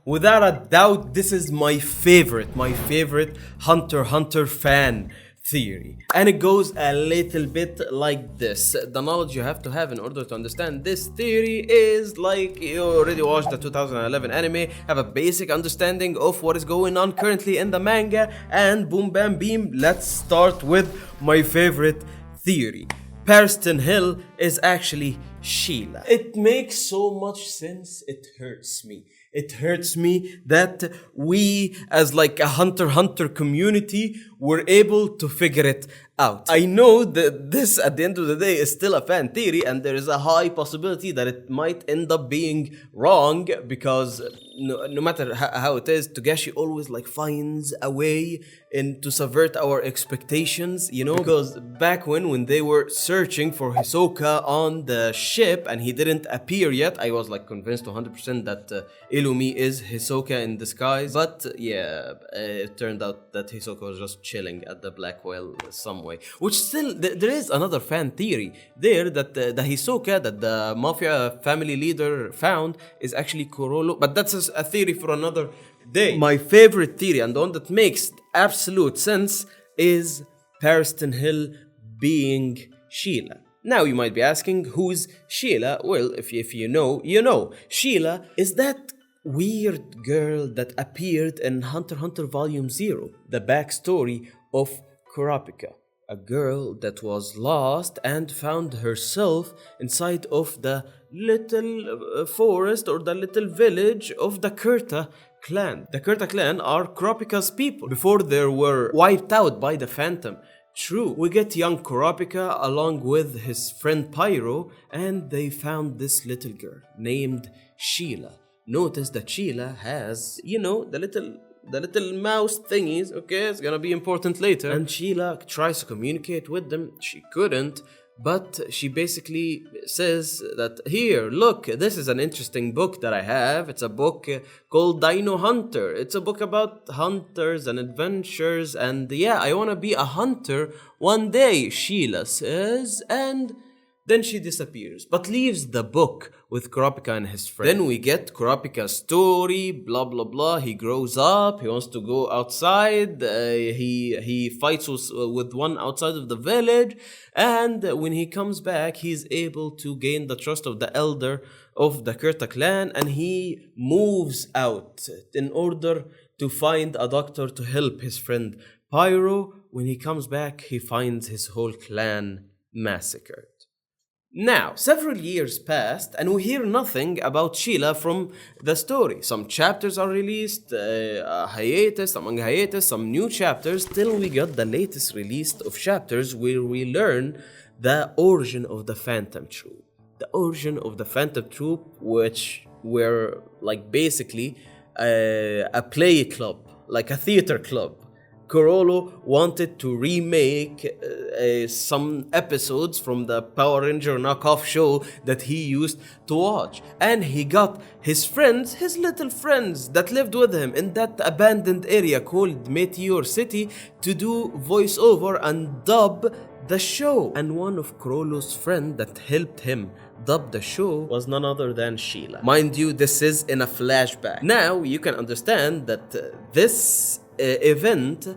without a doubt, this is my favorite Hunter x Hunter fan theory. And it goes a little bit like this. The knowledge you have to have in order to understand this theory is like you already watched the 2011 anime, have a basic understanding of what is going on currently in the manga, and boom bam beam, let's start with my favorite theory. Pariston Hill is actually Sheila. It makes so much sense, it hurts me. It hurts me that we as like a Hunter x Hunter community were able to figure it out. I know that this at the end of the day is still a fan theory, and there is a high possibility that it might end up being wrong, because no matter how it is, Togashi always like finds a way to subvert our expectations, you know, because back when they were searching for Hisoka on the ship and he didn't appear yet, I was like convinced 100% that Illumi is Hisoka in disguise. But yeah, it turned out that Hisoka was just chilling at the Black Whale some way. Which still, there is another fan theory there that the Hisoka that the mafia family leader found is actually Kurolo, but that's a theory for another day. My favorite theory, and the one that makes absolute sense, is Pariston Hill being Sheila. Now you might be asking, who's Sheila? Well, if you know, you know. Sheila is that weird girl that appeared in Hunter x Hunter Volume 0, the backstory of Kurapika. A girl that was lost and found herself inside of the little forest or the little village of the Kurta clan. The Kurta clan are Kurapika's people before they were wiped out by the Phantom. True, we get young Kurapika along with his friend Pyro, and they found this little girl named Sheila. Notice that Sheila has, you know, the little mouse thingies, okay, it's gonna be important later. And Sheila tries to communicate with them. She couldn't, but she basically says that, here, look, this is an interesting book that I have. It's a book called Dino Hunter. It's a book about hunters and adventures, and yeah, I wanna be a hunter one day, Sheila says, and then she disappears, but leaves the book with Kurapika and his friend. Then we get Kurapika's story, blah blah blah. He grows up, he wants to go outside, he fights with one outside of the village, and when he comes back, he's able to gain the trust of the elder of the Kurta clan, and he moves out in order to find a doctor to help his friend Pyro. When he comes back, he finds his whole clan massacred. Now, several years passed and we hear nothing about Sheila from the story. Some chapters are released, among hiatus, some new chapters, till we got the latest release of chapters where we learn the origin of the Phantom Troupe. The origin of the Phantom Troupe, which were like basically a play club, like a theater club. Kurolo wanted to remake some episodes from the Power Ranger knockoff show that he used to watch. And he got his friends, his little friends that lived with him in that abandoned area called Meteor City, to do voiceover and dub the show. And one of Kurolo's friends that helped him dub the show was none other than Sheila. Mind you, this is in a flashback. Now you can understand that this event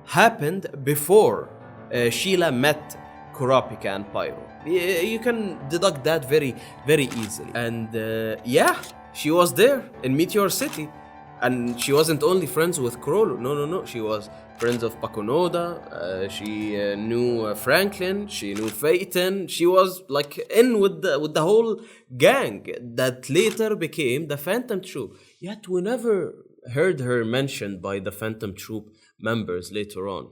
happened before Sheila met Kurapika and Pyro. You can deduct that very, very easily. And yeah, she was there in Meteor City. And she wasn't only friends with Kurolo. No. She was friends of Pakunoda. She knew Franklin. She knew Phaeton. She was like in with the whole gang that later became the Phantom Troupe. Yet we never heard her mentioned by the Phantom Troupe members later on.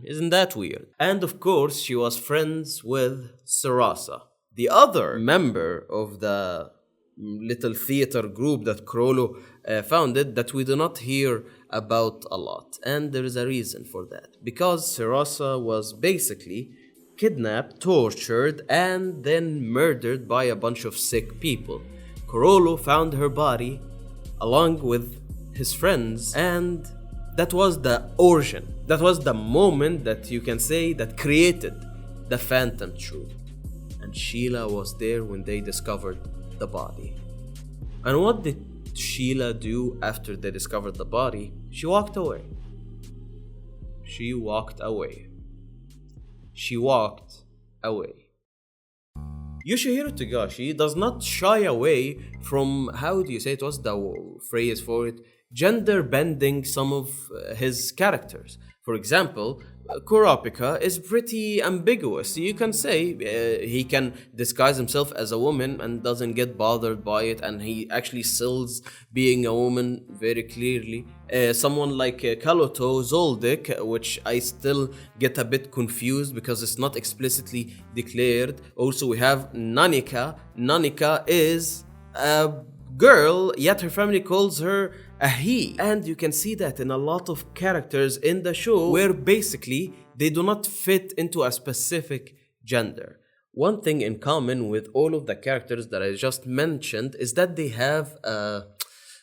Isn't that weird? And of course, she was friends with Sarasa, the other member of the little theater group that Kurolo founded, that we do not hear about a lot. And there is a reason for that. Because Sarasa was basically kidnapped, tortured, and then murdered by a bunch of sick people. Kurolo found her body along with his friends, and that was the origin. That was the moment that you can say that created the Phantom Troupe. And Sheila was there when they discovered the body. And what did did Sheila do after they discovered the body? She walked away. She walked away. She walked away. Yoshihiro Togashi does not shy away from, how do you say it, what's the phrase for it? Gender bending some of his characters. For example, Kurapika is pretty ambiguous. You can say he can disguise himself as a woman and doesn't get bothered by it, and he actually sells being a woman very clearly. Someone like Kaloto Zoldyck, which I still get a bit confused because it's not explicitly declared. Also, we have Nanika. Nanika is a girl, yet her family calls her a he. And you can see that in a lot of characters in the show where basically they do not fit into a specific gender. One thing in common with all of the characters that I just mentioned is that they have a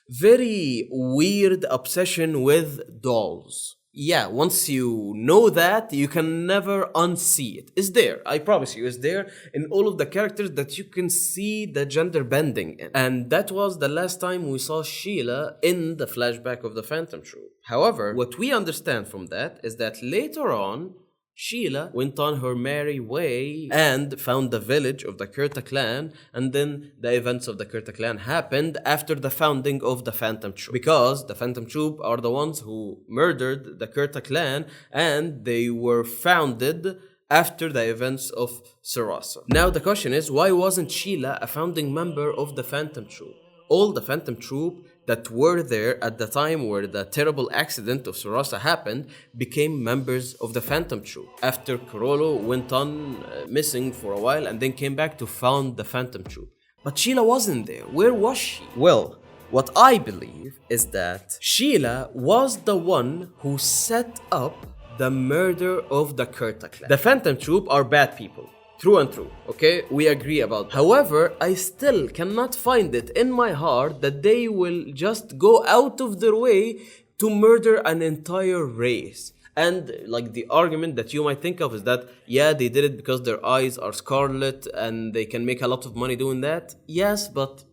very weird obsession with dolls. Yeah, once you know that, you can never unsee it. It's there, I promise you, it's there in all of the characters that you can see the gender bending in. And that was the last time we saw Sheila in the flashback of the Phantom Troupe. However, what we understand from that is that later on, Sheila went on her merry way and found the village of the Kurta clan, and then the events of the Kurta clan happened after the founding of the Phantom Troupe. Because the Phantom Troupe are the ones who murdered the Kurta clan, and they were founded after the events of Sarasa. Now the question is, why wasn't Sheila a founding member of the Phantom Troupe? All the Phantom Troupe that were there at the time where the terrible accident of Sarasa happened became members of the Phantom Troupe after Kurolo went on missing for a while and then came back to found the Phantom Troupe. But Sheila wasn't there. Where was she? Well, what I believe is that Sheila was the one who set up the murder of the Kurta clan. The Phantom Troupe are bad people. True and true, okay? We agree about that. However, I still cannot find it in my heart that they will just go out of their way to murder an entire race. And like the argument that you might think of is that, yeah, they did it because their eyes are scarlet and they can make a lot of money doing that. Yes, but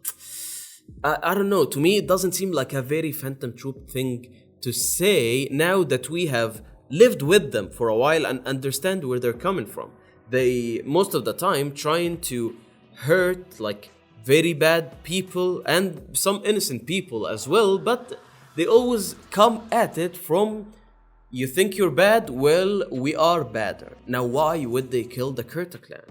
I don't know. To me, it doesn't seem like a very Phantom Troupe thing to say now that we have lived with them for a while and understand where they're coming from. They, most of the time, trying to hurt like very bad people and some innocent people as well, but they always come at it from, you think you're bad? Well, we are badder. Now, why would they kill the Kurta clan?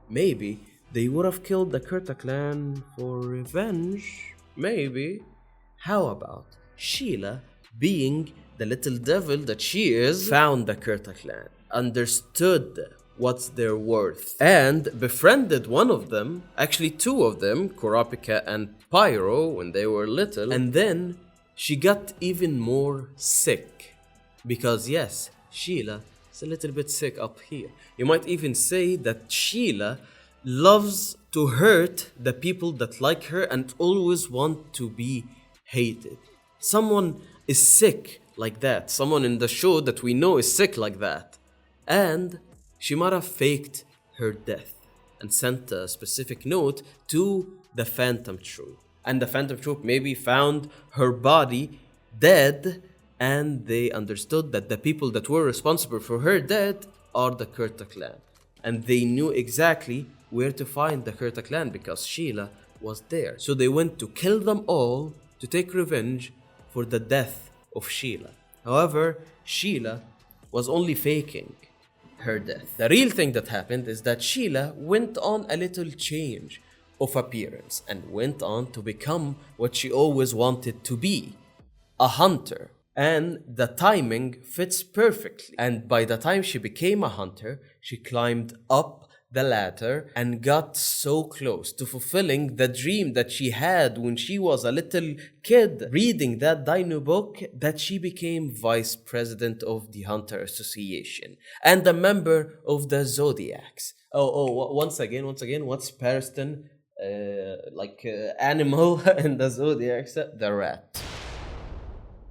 Maybe they would have killed the Kurta clan for revenge. Maybe. How about Sheila, being the little devil that she is, found the Kurta clan, understood what's their worth, and befriended one of them, actually two of them, Kurapika and Pyro, when they were little, and then she got even more sick. Because yes, Sheila is a little bit sick up here. You might even say that Sheila loves to hurt the people that like her and always want to be hated. Someone is sick like that. Someone in the show that we know is sick like that. And she might have faked her death and sent a specific note to the Phantom Troupe. And the Phantom Troupe maybe found her body dead, and they understood that the people that were responsible for her death are the Kurta clan. And they knew exactly where to find the Kurta clan because Sheila was there. So they went to kill them all to take revenge for the death of Sheila. However, Sheila was only faking her death. The real thing that happened is that Sheila went on a little change of appearance and went on to become what she always wanted to be, a hunter. And the timing fits perfectly. And by the time she became a hunter, she climbed up the ladder and got so close to fulfilling the dream that she had when she was a little kid reading that dino book, that she became vice president of the Hunter Association and a member of the Zodiacs. Once again, what's Pariston animal in the Zodiacs? The rat.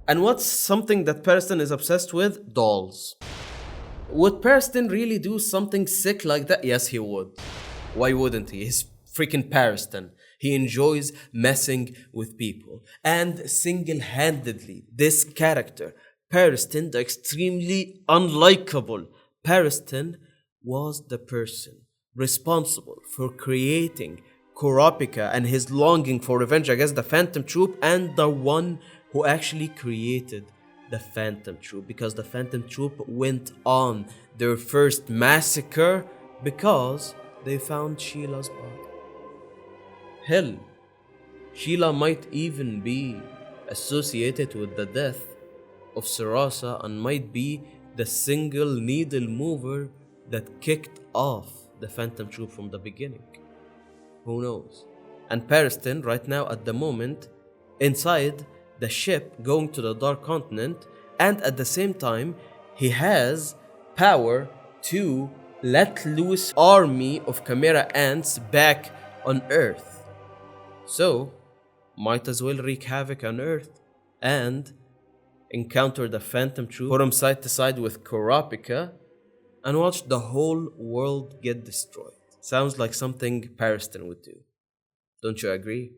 And what's something that Pariston is obsessed with? Dolls. Would Pariston really do something sick like that? Yes, he would. Why wouldn't he? He's freaking Pariston. He enjoys messing with people. And single-handedly, this character, Pariston, the extremely unlikable Pariston, was the person responsible for creating Kurapika and his longing for revenge against the Phantom Troupe, and the one who actually created the Phantom Troupe, because the Phantom Troupe went on their first massacre because they found Sheila's body. Hell, Sheila might even be associated with the death of Sarasa and might be the single needle mover that kicked off the Phantom Troupe from the beginning. Who knows? And Pariston, right now at the moment, inside the ship going to the Dark Continent, and at the same time, he has power to let loose army of Chimera ants back on Earth. So, might as well wreak havoc on Earth and encounter the Phantom Troupe, put him side to side with Kurapika, and watch the whole world get destroyed. Sounds like something Pariston would do. Don't you agree?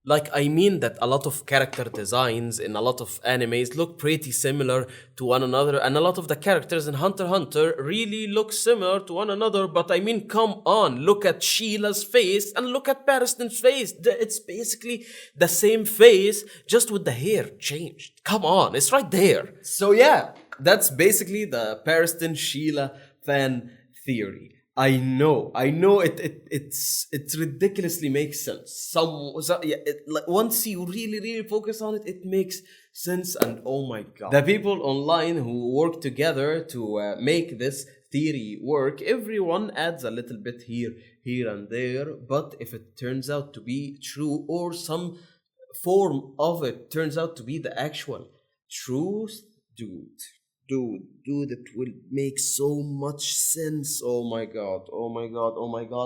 Like, I mean that a lot of character designs in a lot of animes look pretty similar to one another, and a lot of the characters in Hunter x Hunter really look similar to one another, but I mean, come on, look at Sheila's face and look at Pariston's face. It's basically the same face, just with the hair changed. Come on, it's right there. So yeah, that's basically the Pariston Sheila fan theory. I know it ridiculously makes sense. Once you really focus on it, it makes sense. And oh my god, the people online who work together to make this theory work, everyone adds a little bit here and there. But if it turns out to be true, or some form of it turns out to be the actual truth, dude, it will make so much sense. Oh my god.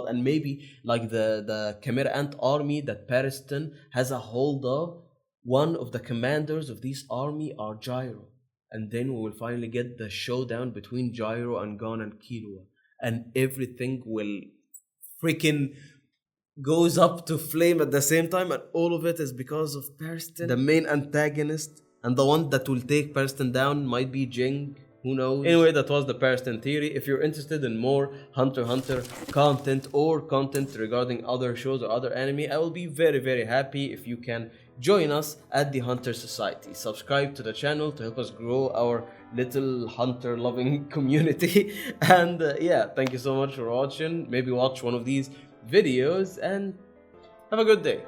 And maybe like the Chimera Ant army that Pariston has a hold of, one of the commanders of this army are Gyro. And then we will finally get the showdown between Gyro and Gon and Killua. And everything will freaking goes up to flame at the same time, and all of it is because of Pariston, the main antagonist. And the one that will take Pariston down might be Jing. Who knows? Anyway, that was the Pariston theory. If you're interested in more Hunter x Hunter content or content regarding other shows or other anime, I will be very happy if you can join us at the Hunter Society. Subscribe to the channel to help us grow our little Hunter loving community. And yeah, thank you so much for watching. Maybe watch one of these videos and have a good day.